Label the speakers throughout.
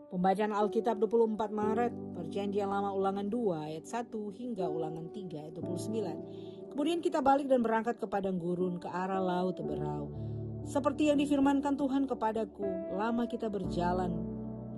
Speaker 1: Pembacaan Alkitab 24 Maret, Perjanjian Lama Ulangan 2 ayat 1 hingga Ulangan 3 ayat 29. Kemudian kita balik dan berangkat ke padang gurun ke arah laut Teberau. Seperti yang difirmankan Tuhan kepadaku, lama kita berjalan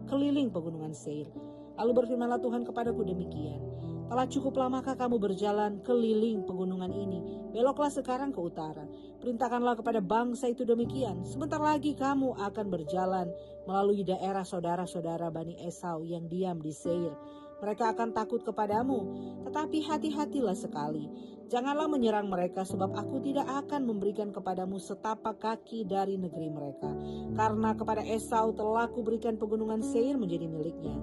Speaker 1: keliling pegunungan Seir. Lalu berfirmanlah Tuhan kepadaku demikian, telah cukup lamakah kamu berjalan keliling pegunungan ini? Beloklah sekarang ke utara. Perintahkanlah kepada bangsa itu demikian. Sebentar lagi kamu akan berjalan melalui daerah saudara-saudara Bani Esau yang diam di Seir. Mereka akan takut kepadamu, tetapi hati-hatilah sekali. Janganlah menyerang mereka, sebab aku tidak akan memberikan kepadamu setapak kaki dari negeri mereka. Karena kepada Esau telah kuberikan pegunungan Seir menjadi miliknya.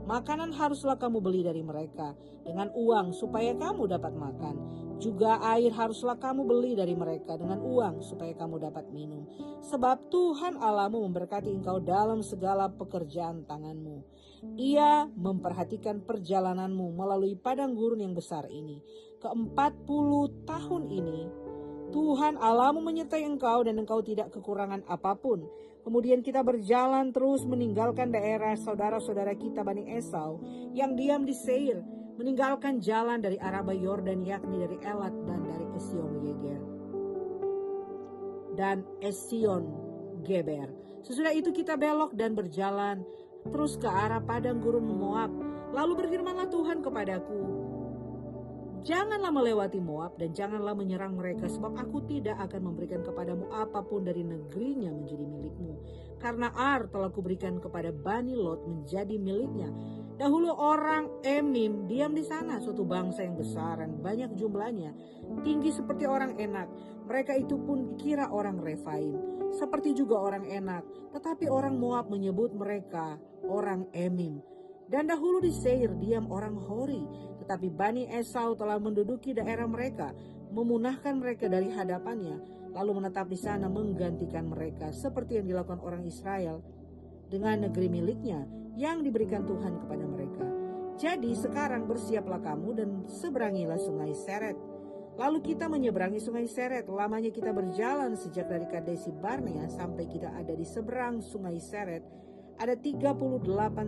Speaker 1: Makanan haruslah kamu beli dari mereka dengan uang supaya kamu dapat makan. Juga air haruslah kamu beli dari mereka dengan uang supaya kamu dapat minum. Sebab Tuhan Allahmu memberkati engkau dalam segala pekerjaan tanganmu. Ia memperhatikan perjalananmu melalui padang gurun yang besar ini. Ke-40 tahun ini Tuhan Allahmu menyertai engkau dan engkau tidak kekurangan apapun. Kemudian kita berjalan terus meninggalkan daerah saudara-saudara kita Bani Esau yang diam di Seir, meninggalkan jalan dari Araba Yordan, yakni dari Elat dan dari Esion-Geber dan Esion-Geber. Sesudah itu kita belok dan berjalan terus ke arah padang gurun Moab. Lalu berfirmanlah Tuhan kepadaku, janganlah melewati Moab dan janganlah menyerang mereka, sebab aku tidak akan memberikan kepadamu apapun dari negerinya menjadi milikmu. Karena Ar telah kuberikan kepada Bani Lot menjadi miliknya. Dahulu orang Emim diam di sana, suatu bangsa yang besar dan banyak jumlahnya, tinggi seperti orang Enak. Mereka itu pun dikira orang Refaim, seperti juga orang Enak. Tetapi orang Moab menyebut mereka orang Emim. Dan dahulu di Seir diam orang Hori, tetapi Bani Esau telah menduduki daerah mereka, memunahkan mereka dari hadapannya, lalu menetap di sana menggantikan mereka, seperti yang dilakukan orang Israel dengan negeri miliknya yang diberikan Tuhan kepada mereka. Jadi sekarang bersiaplah kamu dan seberangilah sungai Seret. Lalu kita menyeberangi sungai Seret. Lamanya kita berjalan sejak dari Kadesi Barnea sampai kita ada di seberang sungai Seret, ada 38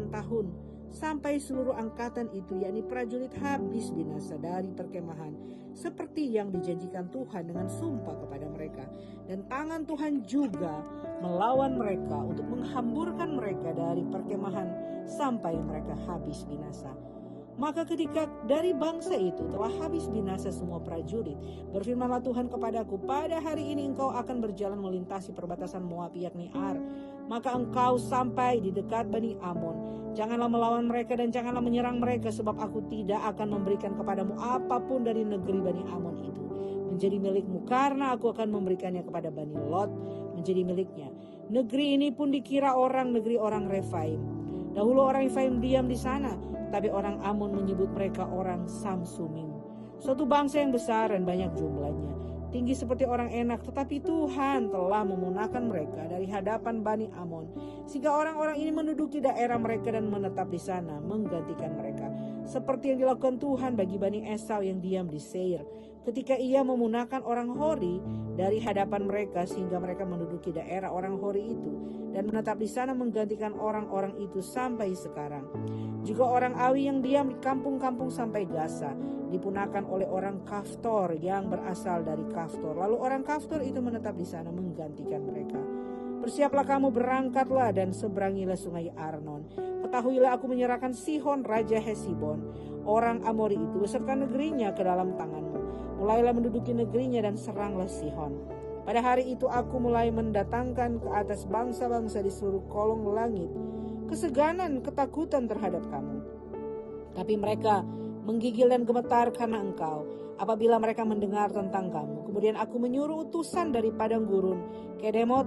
Speaker 1: tahun. Sampai seluruh angkatan itu, yakni prajurit, habis binasa dari perkemahan, seperti yang dijanjikan Tuhan dengan sumpah kepada mereka. Dan tangan Tuhan juga melawan mereka untuk menghamburkan mereka dari perkemahan sampai mereka habis binasa. Maka ketika dari bangsa itu telah habis binasa semua prajurit, berfirmanlah Tuhan kepadaku, pada hari ini engkau akan berjalan melintasi perbatasan Moab, yakni Ar. Maka engkau sampai di dekat Bani Amon. Janganlah melawan mereka dan janganlah menyerang mereka, sebab aku tidak akan memberikan kepadamu apapun dari negeri Bani Amon itu menjadi milikmu, karena aku akan memberikannya kepada Bani Lot menjadi miliknya. Negeri ini pun dikira orang negeri orang Refaim. Dahulu orang Refaim diam di sana, tapi orang Amon menyebut mereka orang Samsumim, suatu bangsa yang besar dan banyak jumlahnya, tinggi seperti orang Enak. Tetapi Tuhan telah memunahkan mereka dari hadapan Bani Amon, sehingga orang-orang ini menduduki daerah mereka dan menetap di sana menggantikan mereka, seperti yang dilakukan Tuhan bagi Bani Esau yang diam di Seir, ketika ia memunahkan orang Hori dari hadapan mereka, sehingga mereka menduduki daerah orang Hori itu dan menetap di sana menggantikan orang-orang itu sampai sekarang. Juga orang Awi yang diam di kampung-kampung sampai Gaza dipunahkan oleh orang Kaftor yang berasal dari Kaftor. Lalu orang Kaftor itu menetap di sana menggantikan mereka. Bersiaplah kamu, berangkatlah dan seberangilah sungai Arnon. Ketahuilah aku menyerahkan Sihon Raja Hesibon, orang Amori itu beserta negerinya ke dalam tanganmu. Mulailah menduduki negerinya dan seranglah Sihon. Pada hari itu aku mulai mendatangkan ke atas bangsa-bangsa di seluruh kolong langit keseganan, ketakutan terhadap kamu. Tapi mereka menggigil dan gemetar karena engkau apabila mereka mendengar tentang kamu. Kemudian aku menyuruh utusan dari padang gurun Kedemot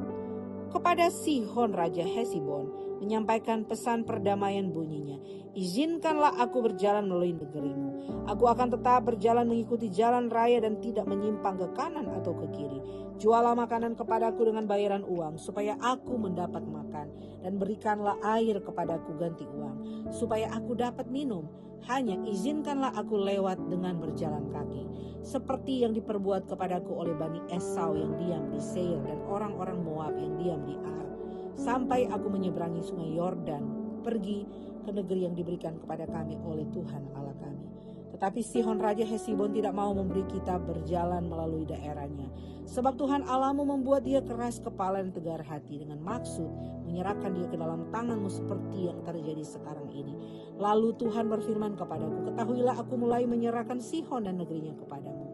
Speaker 1: kepada Sihon Raja Hesibon, menyampaikan pesan perdamaian bunyinya, izinkanlah aku berjalan melalui negerimu. Aku akan tetap berjalan mengikuti jalan raya dan tidak menyimpang ke kanan atau ke kiri. Jualah makanan kepadaku dengan bayaran uang, supaya aku mendapat makan, dan berikanlah air kepadaku ganti uang, supaya aku dapat minum. Hanya izinkanlah aku lewat dengan berjalan kaki, seperti yang diperbuat kepadaku oleh Bani Esau yang diam di Seir dan orang-orang Moab yang diam di Ar, sampai aku menyeberangi sungai Yordan pergi ke negeri yang diberikan kepada kami oleh Tuhan Allah kami. Tetapi Sihon Raja Hesibon tidak mau memberi kita berjalan melalui daerahnya. Sebab Tuhan Allahmu membuat dia keras kepala dan tegar hati dengan maksud menyerahkan dia ke dalam tanganmu seperti yang terjadi sekarang ini. Lalu Tuhan berfirman kepadaku, ketahuilah aku mulai menyerahkan Sihon dan negerinya kepadamu.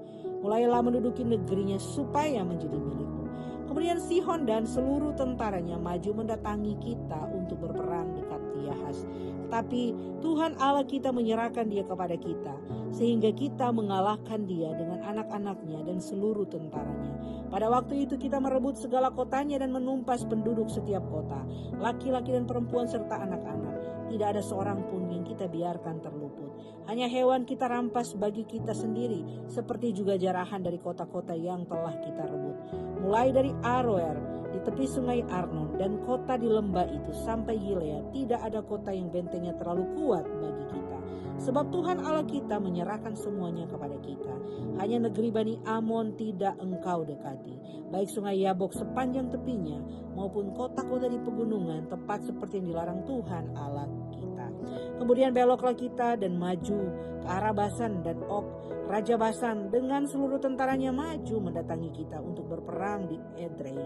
Speaker 1: Mulailah menduduki negerinya supaya menjadi milikmu. Kemudian Sihon dan seluruh tentaranya maju mendatangi kita untuk berperang dekat Yahas. Tetapi Tuhan Allah kita menyerahkan dia kepada kita, sehingga kita mengalahkan dia dengan anak-anaknya dan seluruh tentaranya. Pada waktu itu kita merebut segala kotanya dan menumpas penduduk setiap kota, laki-laki dan perempuan serta anak-anak. Tidak ada seorang pun yang kita biarkan terluput. Hanya hewan kita rampas bagi kita sendiri, seperti juga jarahan dari kota-kota yang telah kita rebut. Mulai dari Aroer di tepi sungai Arnon dan kota di lembah itu sampai Gilead, tidak ada kota yang bentengnya terlalu kuat bagi kita. Sebab Tuhan Allah kita menyerahkan semuanya kepada kita. Hanya negeri Bani Amon tidak engkau dekati, baik sungai Yabok sepanjang tepinya maupun kota-kota di pegunungan, tepat seperti yang dilarang Tuhan Allah kita. Kemudian beloklah kita dan maju ke arah Basan, dan Og, Raja Basan dengan seluruh tentaranya maju mendatangi kita untuk berperang di Edrei.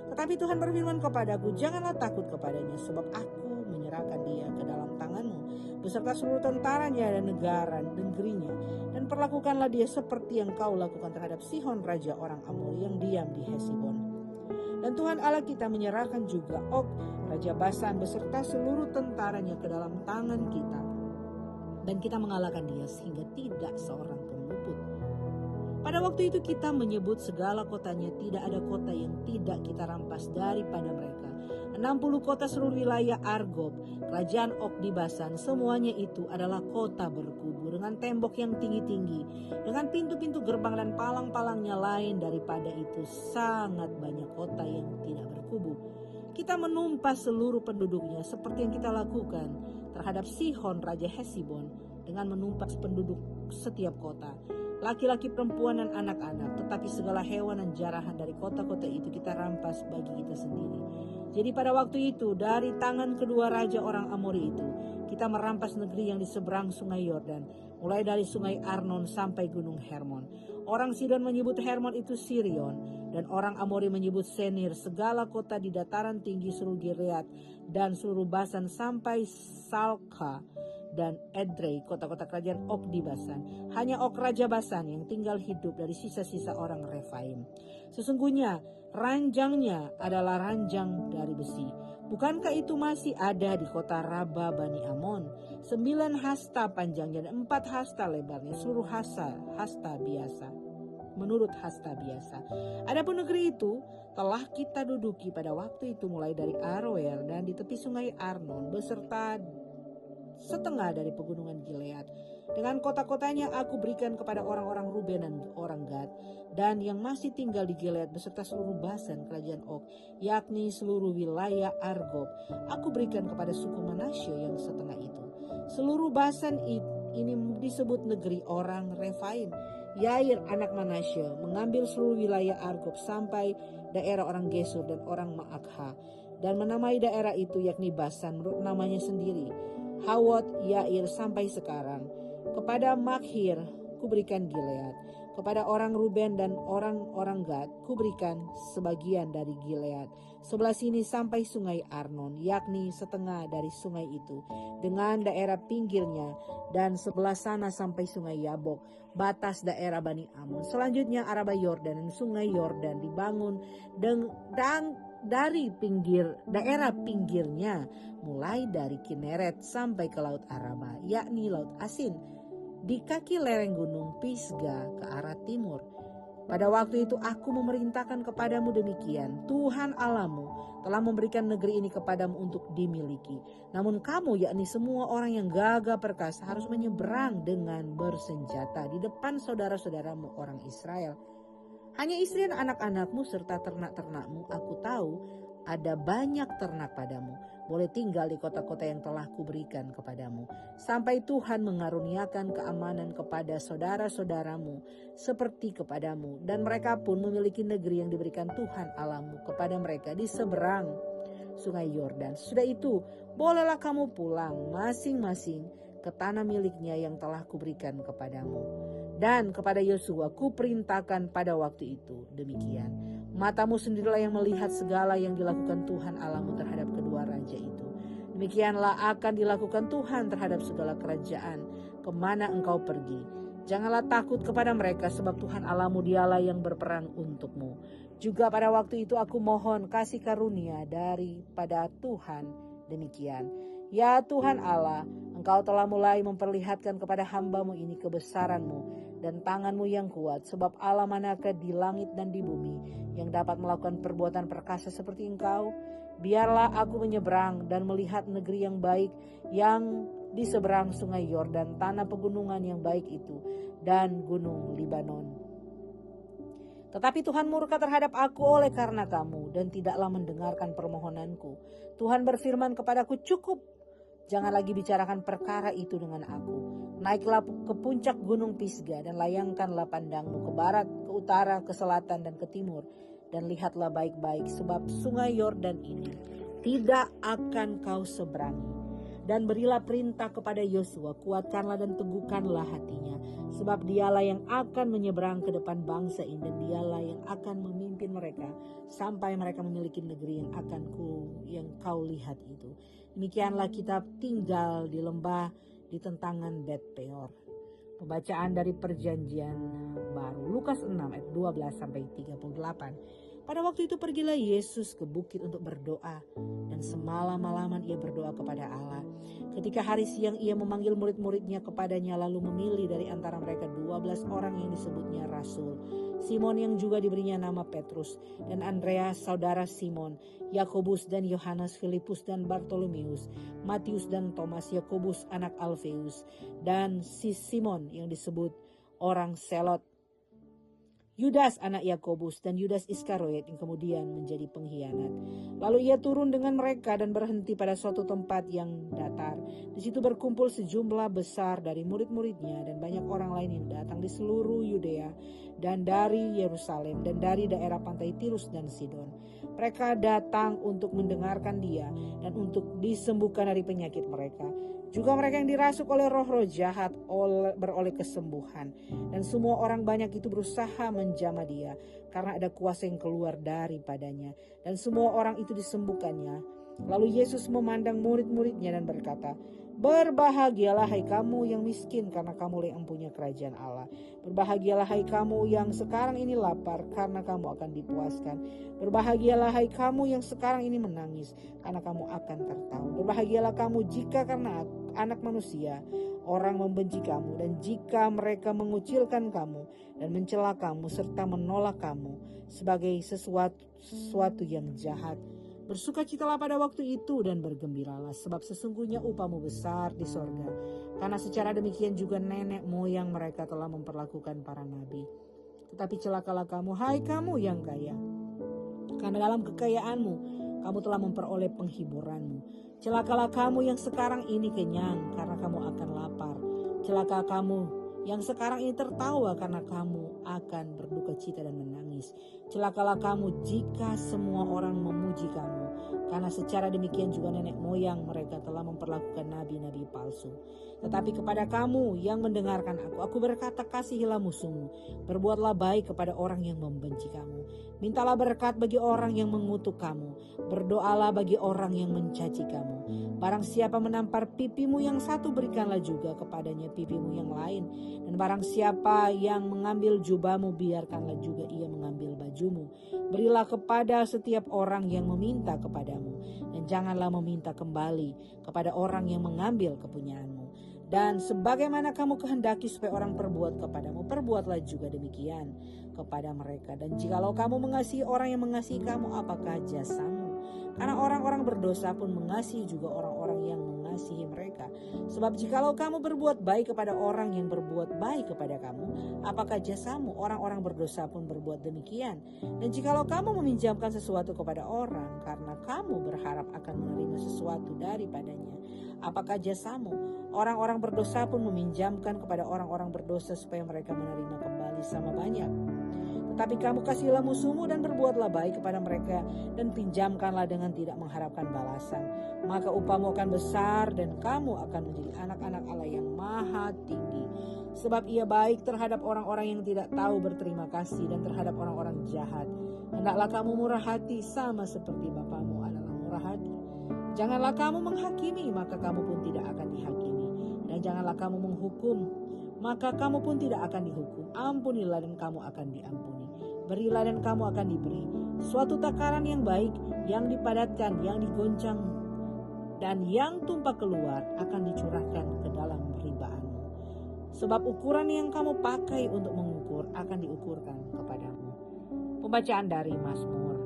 Speaker 1: Tetapi Tuhan berfirman kepadaku, janganlah takut kepadanya, sebab aku menyerahkan dia ke dalam tanganmu beserta seluruh tentaranya dan negerinya, dan perlakukanlah dia seperti yang kau lakukan terhadap Sihon raja orang Amori yang diam di Hesibon. Dan Tuhan Allah kita menyerahkan juga Og, Raja Basan beserta seluruh tentaranya ke dalam tangan kita, dan kita mengalahkan dia sehingga tidak seorang pun luput. Pada waktu itu kita menyebut segala kotanya, tidak ada kota yang tidak kita rampas daripada mereka. 60 kota seluruh wilayah Argob, kerajaan Og di Basan, semuanya itu adalah kota berkubu dengan tembok yang tinggi-tinggi, dengan pintu-pintu gerbang dan palang-palangnya. Lain daripada itu sangat banyak kota yang tidak berkubu. Kita menumpas seluruh penduduknya seperti yang kita lakukan terhadap Sihon Raja Hesibon dengan menumpas penduduk setiap kota, laki-laki, perempuan, dan anak-anak. Tetapi segala hewan dan jarahan dari kota-kota itu kita rampas bagi kita sendiri. Jadi pada waktu itu dari tangan kedua raja orang Amori itu kita merampas negeri yang di seberang sungai Yordan, mulai dari sungai Arnon sampai gunung Hermon. Orang Sidon menyebut Hermon itu Sirion, dan orang Amori menyebut Senir, segala kota di dataran tinggi seluruh Gilead dan seluruh Basan sampai Salka dan Edrei, kota-kota kerajaan Og di Basan. Hanya Og Raja Basan yang tinggal hidup dari sisa-sisa orang Refaim. Sesungguhnya ranjangnya adalah ranjang dari besi. Bukankah itu masih ada di kota Raba Bani Amon? 9 hasta panjangnya dan 4 hasta lebarnya, seluruh hasta biasa. Menurut hasta biasa. Adapun negeri itu telah kita duduki pada waktu itu mulai dari Aroer dan di tepi sungai Arnon beserta setengah dari pegunungan Gilead. Dengan kota-kotanya aku berikan kepada orang-orang Ruben dan orang Gad, dan yang masih tinggal di Gilead beserta seluruh Basan kerajaan Og, yakni seluruh wilayah Argob, aku berikan kepada suku Manasye yang setengah itu. Seluruh Basan ini disebut negeri orang Refaim. Yair anak Manasye mengambil seluruh wilayah Argob sampai daerah orang Gesur dan orang Maakha, dan menamai daerah itu yakni Basan menurut namanya sendiri. Hawot Yair sampai sekarang. Kepada Makhir kuberikan Gilead. Kepada orang Ruben dan orang-orang Gad kuberikan sebagian dari Gilead. Sebelah sini sampai sungai Arnon, yakni setengah dari sungai itu, dengan daerah pinggirnya, dan sebelah sana sampai sungai Yabok, batas daerah Bani Amon. Selanjutnya Araba Yordan dan sungai Yordan dibangun dan dari daerah pinggirnya, mulai dari Kineret sampai ke Laut Araba, yakni Laut Asin, di kaki lereng gunung Pisga ke arah timur. Pada waktu itu aku memerintahkan kepadamu demikian, Tuhan Allahmu telah memberikan negeri ini kepadamu untuk dimiliki. Namun kamu, yakni semua orang yang gagah perkasa, harus menyeberang dengan bersenjata di depan saudara-saudaramu orang Israel. Hanya istri dan anak-anakmu serta ternak-ternakmu, aku tahu ada banyak ternak padamu, boleh tinggal di kota-kota yang telah kuberikan kepadamu, sampai Tuhan mengaruniakan keamanan kepada saudara-saudaramu seperti kepadamu, dan mereka pun memiliki negeri yang diberikan Tuhan Allahmu kepada mereka di seberang sungai Yordan. Sudah itu, bolehlah kamu pulang masing-masing ke tanah miliknya yang telah kuberikan kepadamu. Dan kepada Yosua kuperintahkan pada waktu itu demikian. Matamu sendirilah yang melihat segala yang dilakukan Tuhan Allahmu terhadap kedua raja itu. Demikianlah akan dilakukan Tuhan terhadap segala kerajaan kemana engkau pergi. Janganlah takut kepada mereka, sebab Tuhan Allahmu dialah yang berperang untukmu. Juga pada waktu itu aku mohon kasih karunia daripada Tuhan demikian. Ya Tuhan Allah, Engkau telah mulai memperlihatkan kepada hamba-Mu ini kebesaran-Mu dan tangan-Mu yang kuat. Sebab Allah manakah di langit dan di bumi yang dapat melakukan perbuatan perkasa seperti Engkau? Biarlah aku menyeberang dan melihat negeri yang baik yang di seberang sungai Yordan, tanah pegunungan yang baik itu, dan gunung Libanon. Tetapi Tuhan murka terhadap aku oleh karena kamu dan tidaklah mendengarkan permohonanku. Tuhan berfirman kepadaku, cukup, jangan lagi bicarakan perkara itu dengan aku. Naiklah ke puncak gunung Pisga dan layangkanlah pandangmu ke barat, ke utara, ke selatan, dan ke timur. Dan lihatlah baik-baik, sebab sungai Yordan ini tidak akan kau seberangi. Dan berilah perintah kepada Yosua, kuatkanlah dan teguhkanlah hatinya. Sebab dialah yang akan menyeberang ke depan bangsa ini, dan dialah yang akan memimpin mereka sampai mereka memiliki negeri yang kau lihat itu. Demikianlah kita tinggal di lembah di tentangan Bet Peor. Pembacaan dari Perjanjian Baru, Lukas 6 ayat 12 sampai 38. Pada waktu itu pergilah Yesus ke bukit untuk berdoa, dan semalam-malaman ia berdoa kepada Allah. Ketika hari siang ia memanggil murid-muridnya kepadanya, lalu memilih dari antara mereka 12 orang yang disebutnya rasul. Simon yang juga diberinya nama Petrus, dan Andreas saudara Simon, Yakobus dan Yohanes, Filipus dan Bartolomeus, Matius dan Thomas, Yakobus anak Alfeus, dan si Simon yang disebut orang Selot, Yudas anak Yakobus, dan Yudas Iskariot yang kemudian menjadi pengkhianat. Lalu ia turun dengan mereka dan berhenti pada suatu tempat yang datar. Di situ berkumpul sejumlah besar dari murid-muridnya dan banyak orang lain yang datang di seluruh Yudea dan dari Yerusalem dan dari daerah pantai Tirus dan Sidon. Mereka datang untuk mendengarkan dia dan untuk disembuhkan dari penyakit mereka. Juga mereka yang dirasuk oleh roh-roh jahat beroleh kesembuhan. Dan semua orang banyak itu berusaha menjamah dia, karena ada kuasa yang keluar daripadanya. Dan semua orang itu disembuhkannya. Lalu Yesus memandang murid-muridnya dan berkata, berbahagialah hai kamu yang miskin, karena kamu yang punya kerajaan Allah. Berbahagialah hai kamu yang sekarang ini lapar, karena kamu akan dipuaskan. Berbahagialah hai kamu yang sekarang ini menangis, karena kamu akan tertawa. Berbahagialah kamu jika karena anak manusia orang membenci kamu, dan jika mereka mengucilkan kamu dan mencela kamu serta menolak kamu sebagai sesuatu yang jahat. Bersukacitalah pada waktu itu dan bergembiralah, sebab sesungguhnya upahmu besar di sorga. Karena secara demikian juga nenek moyang mereka telah memperlakukan para nabi. Tetapi celakalah kamu, hai kamu yang kaya, karena dalam kekayaanmu kamu telah memperoleh penghiburanmu. Celakalah kamu yang sekarang ini kenyang, karena kamu akan lapar. Celaka kamu yang sekarang ini tertawa, karena kamu akan berduka cita dan menangis. Celakalah kamu jika semua orang memuji kamu, karena secara demikian juga nenek moyang mereka telah memperlakukan nabi-nabi palsu. Tetapi kepada kamu yang mendengarkan aku berkata, kasihilah musuhmu, berbuatlah baik kepada orang yang membenci kamu, mintalah berkat bagi orang yang mengutuk kamu, berdoalah bagi orang yang mencaci kamu. Barang siapa menampar pipimu yang satu, berikanlah juga kepadanya pipimu yang lain. Dan barang siapa yang mengambil jubahmu, biarkanlah juga ia mengambil bajumu. Berilah kepada setiap orang yang meminta kepadamu, dan janganlah meminta kembali kepada orang yang mengambil kepunyaanmu. Dan sebagaimana kamu kehendaki supaya orang perbuat kepadamu, perbuatlah juga demikian kepada mereka. Dan jikalau kamu mengasihi orang yang mengasihi kamu, apakah jasamu? Karena orang-orang berdosa pun mengasihi juga orang-orang yang mengasihi mereka. Sebab jikalau kamu berbuat baik kepada orang yang berbuat baik kepada kamu, apakah jasamu? Orang-orang berdosa pun berbuat demikian. Dan jikalau kamu meminjamkan sesuatu kepada orang karena kamu berharap akan menerima sesuatu daripadanya, apakah jasamu? Orang-orang berdosa pun meminjamkan kepada orang-orang berdosa supaya mereka menerima kembali sama banyak. Tetapi kamu kasihilah musuhmu dan berbuatlah baik kepada mereka, dan pinjamkanlah dengan tidak mengharapkan balasan. Maka upahmu akan besar dan kamu akan menjadi anak-anak Allah yang maha tinggi. Sebab ia baik terhadap orang-orang yang tidak tahu berterima kasih dan terhadap orang-orang jahat. Hendaklah kamu murah hati sama seperti Bapamu adalah murah hati. Janganlah kamu menghakimi, maka kamu pun tidak akan dihakimi. Dan janganlah kamu menghukum, maka kamu pun tidak akan dihukum. Ampunilah dan kamu akan diampuni. Berilah dan kamu akan diberi. Suatu takaran yang baik, yang dipadatkan, yang digoncang, dan yang tumpah keluar akan dicurahkan ke dalam ribaanmu. Sebab ukuran yang kamu pakai untuk mengukur akan diukurkan kepadamu. Pembacaan dari Mazmur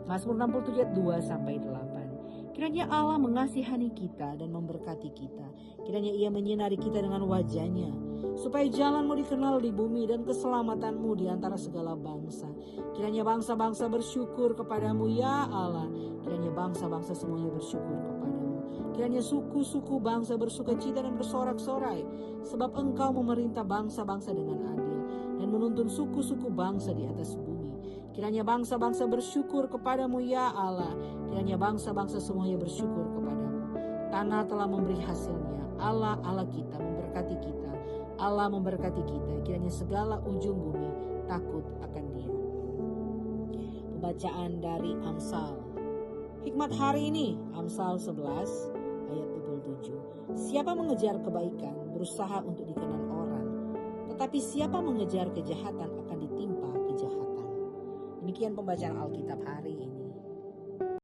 Speaker 1: 67 ayat 2-8. Kiranya Allah mengasihani kita dan memberkati kita. Kiranya ia menyinari kita dengan wajahnya, supaya jalanmu dikenal di bumi dan keselamatanmu di antara segala bangsa. Kiranya bangsa-bangsa bersyukur kepadamu ya Allah. Kiranya bangsa-bangsa semuanya bersyukur kepadamu. Kiranya suku-suku bangsa bersukacita dan bersorak-sorai, sebab engkau memerintah bangsa-bangsa dengan adil dan menuntun suku-suku bangsa di atas bumi. Kiranya bangsa-bangsa bersyukur kepadamu ya Allah. Kiranya bangsa-bangsa semuanya bersyukur kepadamu. Tanah telah memberi hasilnya. Allah kita memberkati kita. Allah memberkati kita. Kiranya segala ujung bumi takut akan Dia. Pembacaan dari Amsal. Hikmat hari ini, Amsal 11 ayat 27. Siapa mengejar kebaikan berusaha untuk dikenal orang, tetapi siapa mengejar kejahatan akan ditimpa kejahatan. Demikian pembacaan Alkitab hari ini.